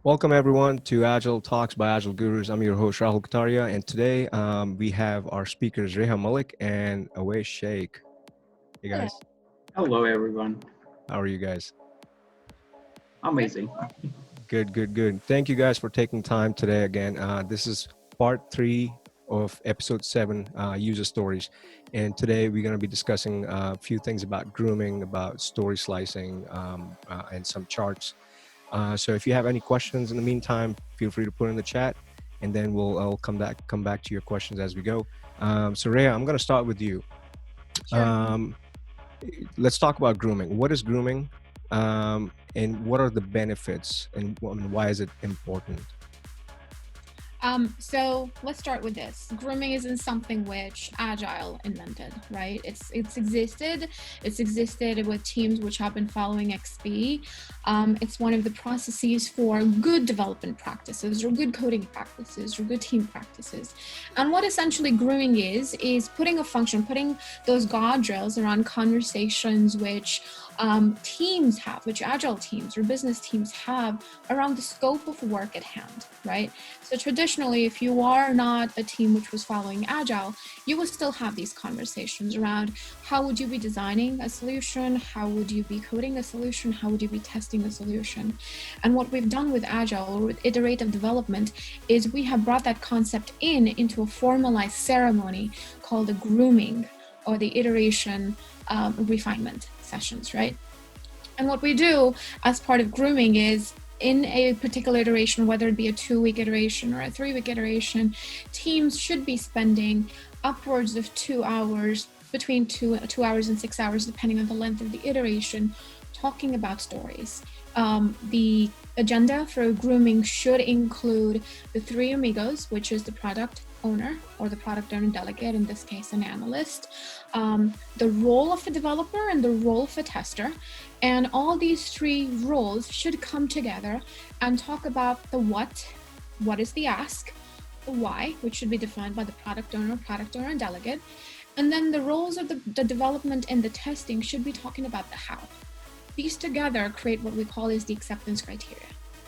Welcome everyone to Agile Talks by Agile Gurus. I'm your host Rahul Kataria, and today we have our speakers Reha Malik and Awais Sheikh. Hey Hello. guys, Hello, everyone. how are you guys? Great. Amazing. Good. Thank you guys for taking time today again. This is part 3 of episode 7, user stories, and today we're going to be discussing a few things about grooming, about story slicing, and some charts. So if you have any questions in the meantime, feel free to put in the chat, and then I'll come back to your questions as we go. So Rhea, I'm going to start with you. Sure. Um, let's talk about grooming. What is grooming, and what are the benefits, and why is it important? So let's start with this. Grooming isn't something which Agile invented, right? It's existed. It's existed with teams which have been following XP. It's one of the processes for good development practices, or good coding practices, or good team practices. And what essentially grooming is putting a function, putting those guardrails around conversations which teams have, which Agile teams or business teams have around the scope of work at hand, right? So traditionally, if you are not a team which was following Agile, you will still have these conversations around how would you be designing a solution? How would you be coding a solution? How would you be testing a solution? And what we've done with Agile or with iterative development is we have brought that concept into a formalized ceremony called the grooming or the iteration refinement sessions, right? And what we do as part of grooming is in a particular iteration, whether it be a 2-week iteration or a 3-week iteration, teams should be spending upwards of 2 hours, between 2 hours and 6 hours, depending on the length of the iteration, talking about stories. The agenda for grooming should include the 3 amigos, which is the product owner or the product owner delegate, in this case an analyst, the role of a developer and the role of a tester. And all these 3 roles should come together and talk about the what is the ask, the why, which should be defined by the product owner and delegate, and then the roles of the development and the testing should be talking about the how. These together create what we call is the acceptance criteria,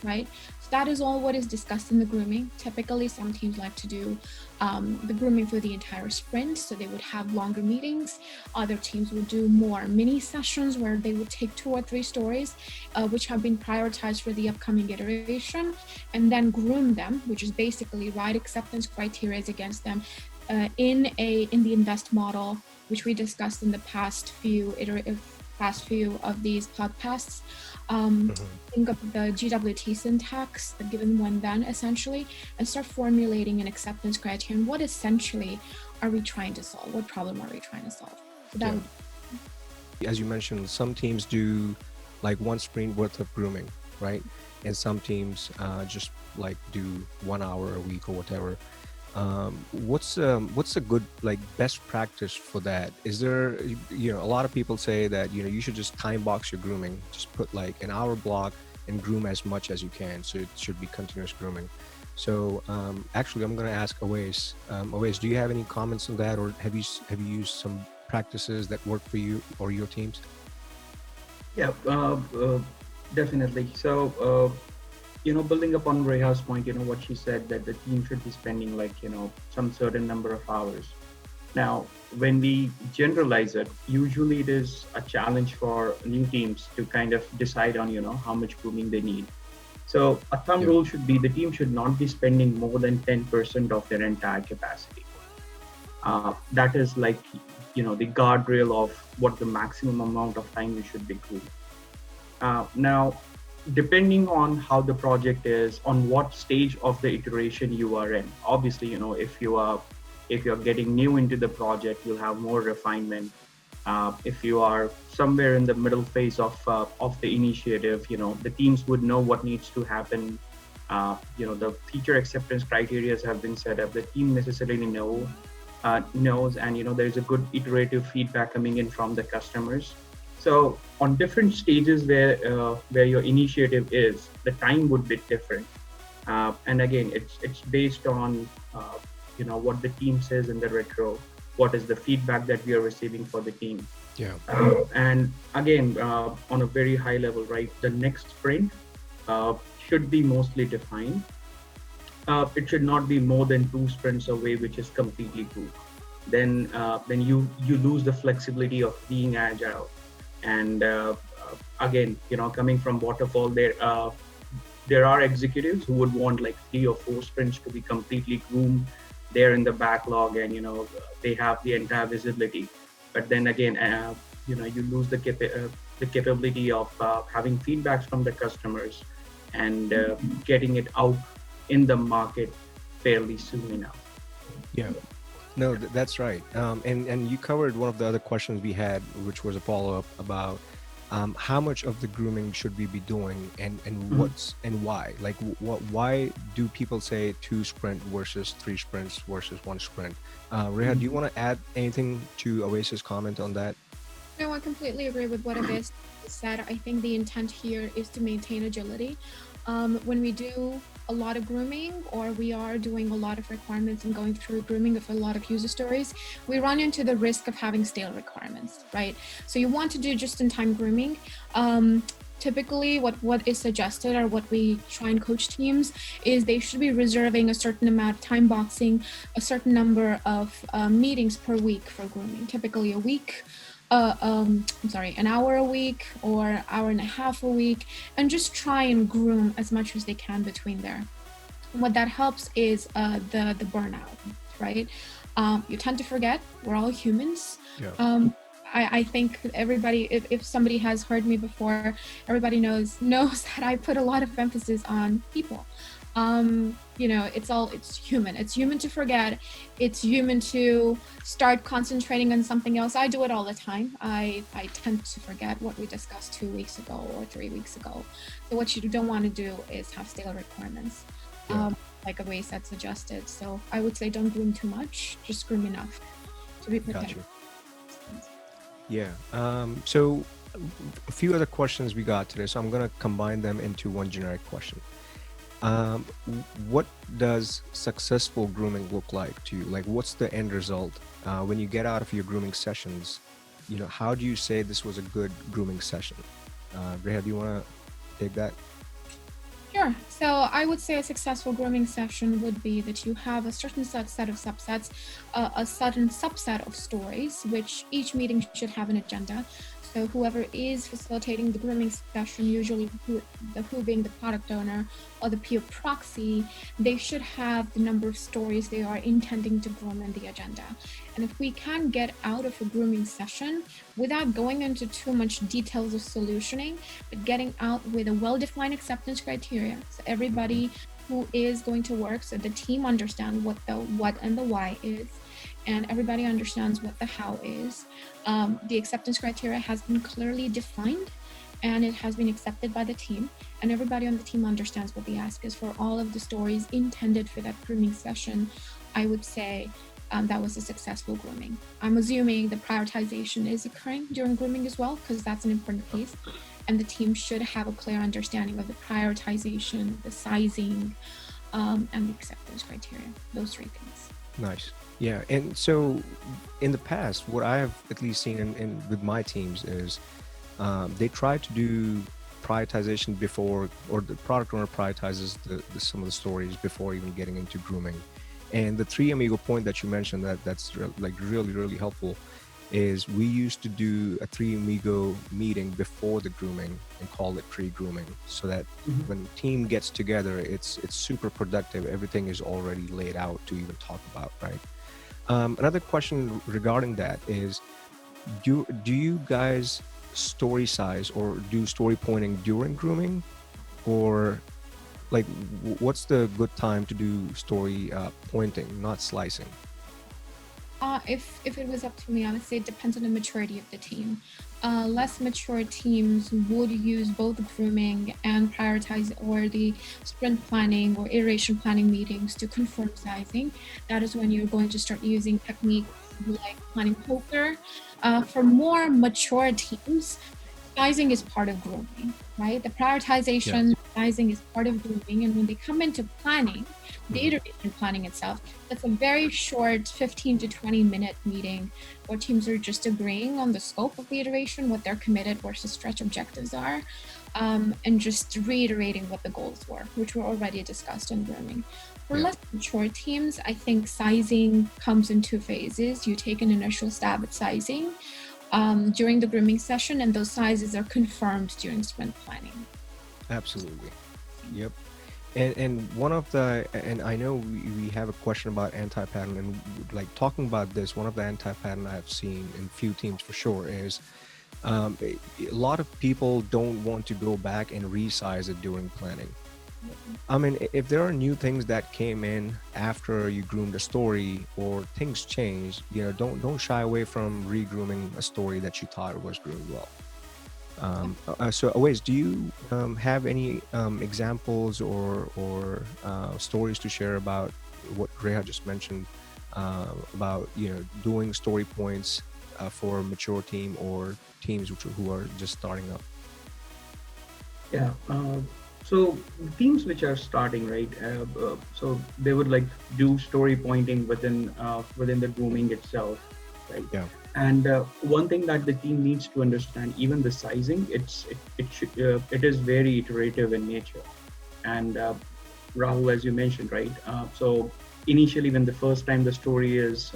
right? So that is all what is discussed in the grooming. Typically, some teams like to do the grooming for the entire sprint, so they would have longer meetings. Other teams would do more mini sessions where they would take 2 or 3 stories, which have been prioritized for the upcoming iteration, and then groom them, which is basically write acceptance criteria against them in the invest model, which we discussed in the past few of these podcasts. Think of the GWT syntax, the given when then, essentially, and start formulating an acceptance criterion. What essentially are we trying to solve? What problem are we trying to solve? So that As you mentioned, some teams do like 1 sprint worth of grooming, right? And some teams just like do 1 hour a week or whatever. What's a good like best practice for that? Is there, a lot of people say that you should just time box your grooming, just put like an hour block and groom as much as you can, so it should be continuous grooming. So actually I'm going to ask Awais. Awais, do you have any comments on that, or have you used some practices that work for you or your teams? Yeah, definitely. So, building upon Reha's point, what she said that the team should be spending some certain number of hours. Now, when we generalize it, usually it is a challenge for new teams to kind of decide on, how much grooming they need. So a thumb rule should be the team should not be spending more than 10% of their entire capacity. That is the guardrail of what the maximum amount of time you should be grooming. Now, depending on how the project is, on what stage of the iteration you are in, obviously, if you're getting new into the project, you'll have more refinement. If you are somewhere in the middle phase of the initiative, the teams would know what needs to happen. The feature acceptance criteria have been set up. The team necessarily knows, and there's a good iterative feedback coming in from the customers. So on different stages where your initiative is, the time would be different. And again, it's based on what the team says in the retro, what is the feedback that we are receiving for the team. Yeah. And again, on a very high level, right? The next sprint should be mostly defined. It should not be more than 2 sprints away, which is completely true. Then you lose the flexibility of being agile. And again, coming from waterfall, there are executives who would want like 3 or 4 sprints to be completely groomed. They're in the backlog, and they have the entire visibility. But then again, you lose the capability of having feedbacks from the customers and getting it out in the market fairly soon enough. Yeah. No, that's right. And you covered one of the other questions we had, which was a follow-up about how much of the grooming should we be doing, and what's and why? Like, why do people say 2 sprint versus 3 sprints versus 1 sprint? Reha, do you want to add anything to Oasis' comment on that? No, I completely agree with what Avis said. I think the intent here is to maintain agility. When we do a lot of grooming, or we are doing a lot of requirements and going through grooming of a lot of user stories, we run into the risk of having stale requirements, right? So you want to do just-in-time grooming. Typically what is suggested, or what we try and coach teams, is they should be reserving a certain amount of time boxing, a certain number of meetings per week for grooming, typically a week. An hour a week or hour and a half a week, and just try and groom as much as they can between there. What that helps is the burnout, right? You tend to forget. We're all humans. Yeah. I think everybody, if somebody has heard me before, everybody knows that I put a lot of emphasis on people. It's human. It's human to forget. It's human to start concentrating on something else. I do it all the time. I tend to forget what we discussed 2 weeks ago or 3 weeks ago. So what you don't want to do is have stale requirements, like a way that's suggested. So I would say don't groom too much, just groom enough to be protected. Gotcha. Yeah. So a few other questions we got today, so I'm going to combine them into one generic question. What does successful grooming look like to you? Like, what's the end result when you get out of your grooming sessions? How do you say this was a good grooming session? Reha, do you want to take that? Sure. So I would say a successful grooming session would be that you have a certain set of subsets, a certain subset of stories, which each meeting should have an agenda. So whoever is facilitating the grooming session, usually who being the product owner or the peer proxy, they should have the number of stories they are intending to groom in the agenda. And if we can get out of a grooming session without going into too much details of solutioning, but getting out with a well-defined acceptance criteria, so everybody who is going to work, so the team understands what the what and the why is, and everybody understands what the how is. The acceptance criteria has been clearly defined, and it has been accepted by the team, and everybody on the team understands what the ask is for all of the stories intended for that grooming session. I would say that was a successful grooming. I'm assuming the prioritization is occurring during grooming as well, because that's an important piece, and the team should have a clear understanding of the prioritization, the sizing, and the acceptance criteria, those 3 things. Nice. Yeah. And so in the past, what I have at least seen with my teams is they try to do prioritization before, or the product owner prioritizes some of the stories before even getting into grooming. And the 3 Amigo point that you mentioned, that's really helpful, is we used to do a 3 Amigo meeting before the grooming and call it pre-grooming, so that when the team gets together, it's super productive. Everything is already laid out to even talk about, right? Another question regarding that is, do you guys story size or do story pointing during grooming, or like what's the good time to do story pointing, not slicing? If it was up to me, I would say it depends on the maturity of the team. Less mature teams would use both grooming and prioritize, or the sprint planning or iteration planning meetings to confirm sizing. That is when you're going to start using techniques like planning poker. For more mature teams, sizing is part of grooming, right? The prioritization, sizing is part of grooming. And when they come into planning, the iteration planning itself, that's a very short 15 to 20 minute meeting where teams are just agreeing on the scope of the iteration, what their committed versus stretch objectives are. and just reiterating what the goals were, which were already discussed in grooming. For Yeah. less mature teams, I think sizing comes in two phases. You take an initial stab at sizing during the grooming session, and those sizes are confirmed during sprint planning. Absolutely. Yep. And one of the, and I know we have a question about anti-pattern, and like talking about this, one of the anti-pattern I've seen in few teams for sure is a lot of people don't want to go back and resize it during planning. I mean, if there are new things that came in after you groomed a story or things changed, don't shy away from re-grooming a story that you thought was groomed well. So, Awais, do you have any examples or stories to share about what Reha just mentioned about doing story points for a mature team or teams who are just starting up? Yeah. So teams which are starting, right? So they would like do story pointing within the grooming itself, right? Yeah. And one thing that the team needs to understand, even the sizing, it is very iterative in nature. And Rahul, as you mentioned, right? So initially, when the first time the story is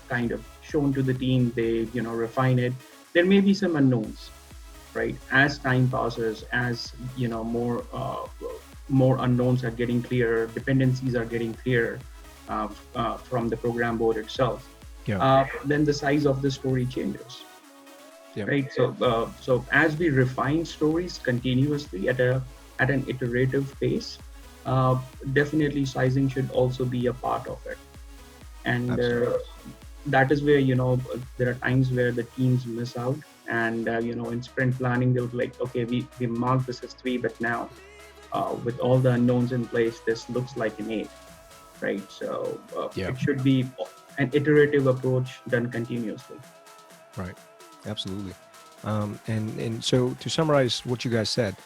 kind of shown to the team, they refine it. There may be some unknowns, right? As time passes, as more unknowns are getting clearer, dependencies are getting clearer from the program board itself. Yeah. Then the size of the story changes, Yeah. right? So as we refine stories continuously at an iterative pace, uh, definitely sizing should also be a part of it. And Absolutely. that is where there are times where the teams miss out, and in sprint planning they would like, okay, we marked this as 3, but now with all the unknowns in place, this looks like an 8, right? So Yeah. it should be an iterative approach done continuously. Right. Absolutely. And so to summarize what you guys said,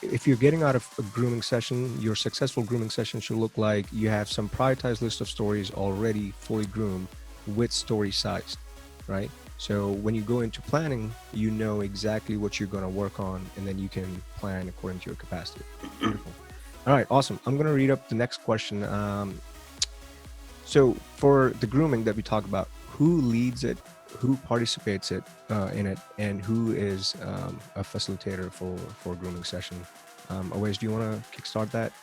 if you're getting out of a grooming session, your successful grooming session should look like you have some prioritized list of stories already fully groomed with story sized, right? So when you go into planning, you know exactly what you're going to work on, and then you can plan according to your capacity. Beautiful. All right, awesome. I'm going to read up the next question. So for the grooming that we talk about, who leads it, who participates in it, and who is a facilitator for a grooming session? Awais, do you want to kickstart that?